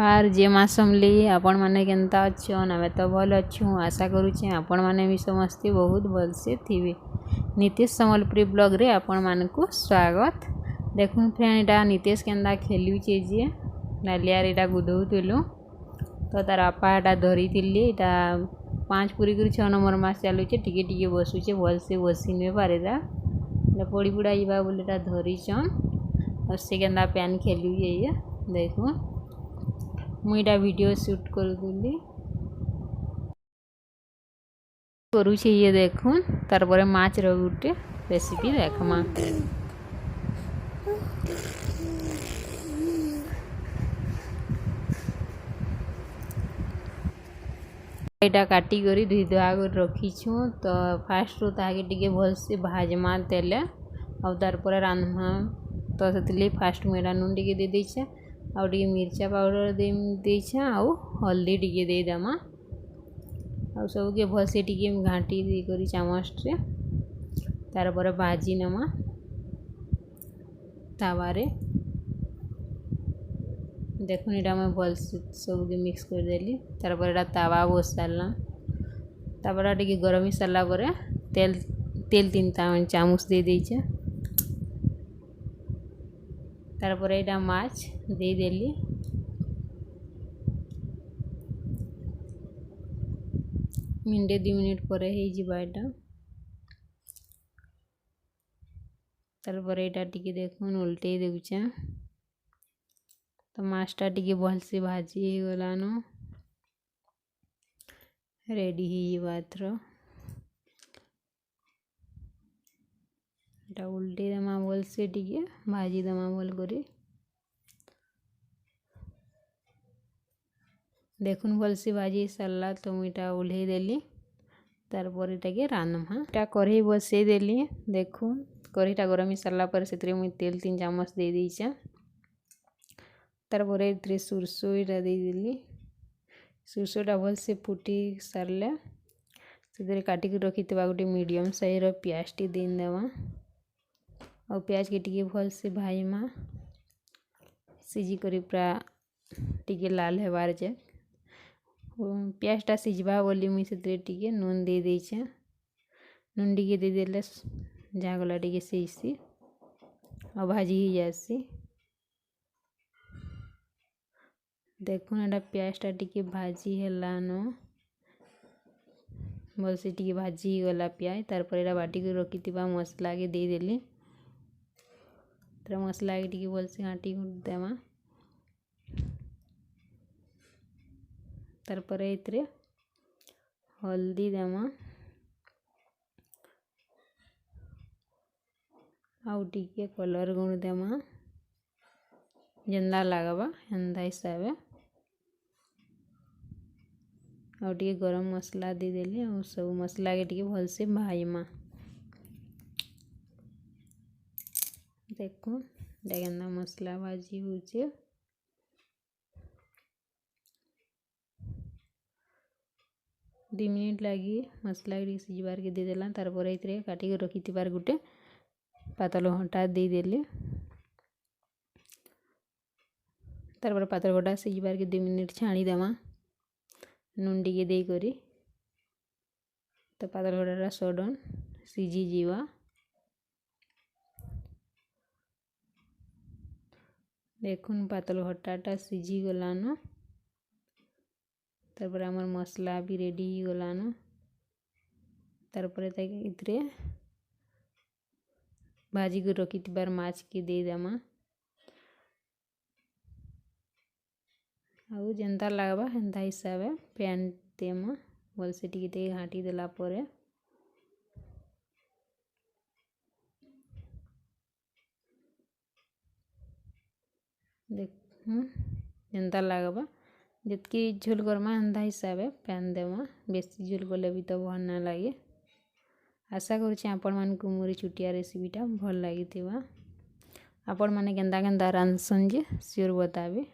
जुहार जे मासमली आपण माने केनता अच्छन आमे तो भल अच्छू आशा करूचे आपण माने भी समस्ते बहुत भल से थिबे। नितेश संबलपुरी ब्लॉग रे आपण मान को स्वागत। देखुन फ्रेंड एटा नितेश केनता खेलुचे जे नालिया रे एटा गुदौतिलु तो तार आपा एटा धरितिले एटा 5 पूरी कर 6 नंबर मास चालुचे टिके टिके बसुचे भल से बसी ने पारेदा पड़ी पुड़ा जावा बोले एटा धरिचन और से केनता पैन खेलुचे ये देखो मुईटा वीडियो शूट करुचे ये देखुन तार परे माछ रो गुटे रेसिपी देखमा। एटा काटी करी धुई धुआ कर रखीछु तो फास्ट रो ताके टिके भल से भाजमा तेले आ तार परे रांधमा तो सेतली फास्ट मेरा नून टिके दे दैछे आ टिके मिर्चा पाउडर दे दैछे आ हल्दी टिके दे देमा आ सब के भल से टिके घाटी दे करी चामच रे तार परे भाजी नमा तावारे देखुन एटा मैं भल से सब के मिक्स कर देली तार परे एटा तावा बसाला तावा टिके गरम ही साला परे तेल 3 चामच दे दैछे तार परे एटा माछ दे देली मिनटे 2 मिनिट परे हे जिबा एटा तार परे एटा टिके देखुन उल्टे देउछे तो माछटा टिके भल से भाजी हे गलानो रेडी हे बात्र एटा उल्टे दमा भल से टिके भाजी दमा भल करी देखुन भल से भाजी सरला तो मुईटा उल्हे देली तार पर एटाके रांधमा एटा कढ़ई बसई देली देखुन कढ़ईटा गरम सरला पर सेतरे मुई तेल 3 चामच दे दैछे तार पर एतरे सुरसो एटा दे देली सुरसोटा भल से फुटी सारले सेतरे काटी के रखितबा गोटे मीडियम साइज रो प्याज टी देन देवा और प्याज के टिके भल से भाईमा सिजी करी पूरा टिके लाल हेबार जे प्याजटा सिझबा बोली मुई सेतरे टिके नून दे दैछे नून टिके दे देले जहाँ गला टिके सिझसी और भाजी ही जासी देखुन एटा प्याजटा टिके भाजी हेलानो भल से टिके भाजी गला प्याज तार पर एटा बाटी के रखितिबा मसला के दे देली तर मसला के टिके भल से घाटी देमा तार पर एतरे हल्दी देमा आउ टिके कलर गुण देमा जेंदा लागबा हेंदा हिसाबे आउ टिके गरम मसला दे देली और सब मसला के टिके भल से भाईमा देखो डेगना मसला भाजी होचे 2 मिनिट लगी मसला के सिझबार के दे देला तार पर एतरे काटी के रखितिबार गुटे पातल घंटा दे देली तार पर पातल घंटा सिझबार के 2 मिनिट छाणी देमा नून टिके दे करी तो पातल घंटा सडन सिझी जीवा देखुन पातल घंटाटा सिझी गलानो तार पर हमर मसला भी रेडी ही गलानो तार पर इतरे भाजी को रखितिबार माछ के दे देमा आउ जेंता लागबा हेंता हिसाबे पैन देमा भल से टिके टिके घाटी देला परे देखुन जेंता लागबा जितकी झोल करमा हेंता हिसाबे पैन देमा बेसी झोल कले भी तो भल ना लगे आशा करुचे आपण मानकु मोर छुटिया रेसिपीटा भल लागिथिबा आपण माने केंता केंता रांधसन जे श्योर बताबे।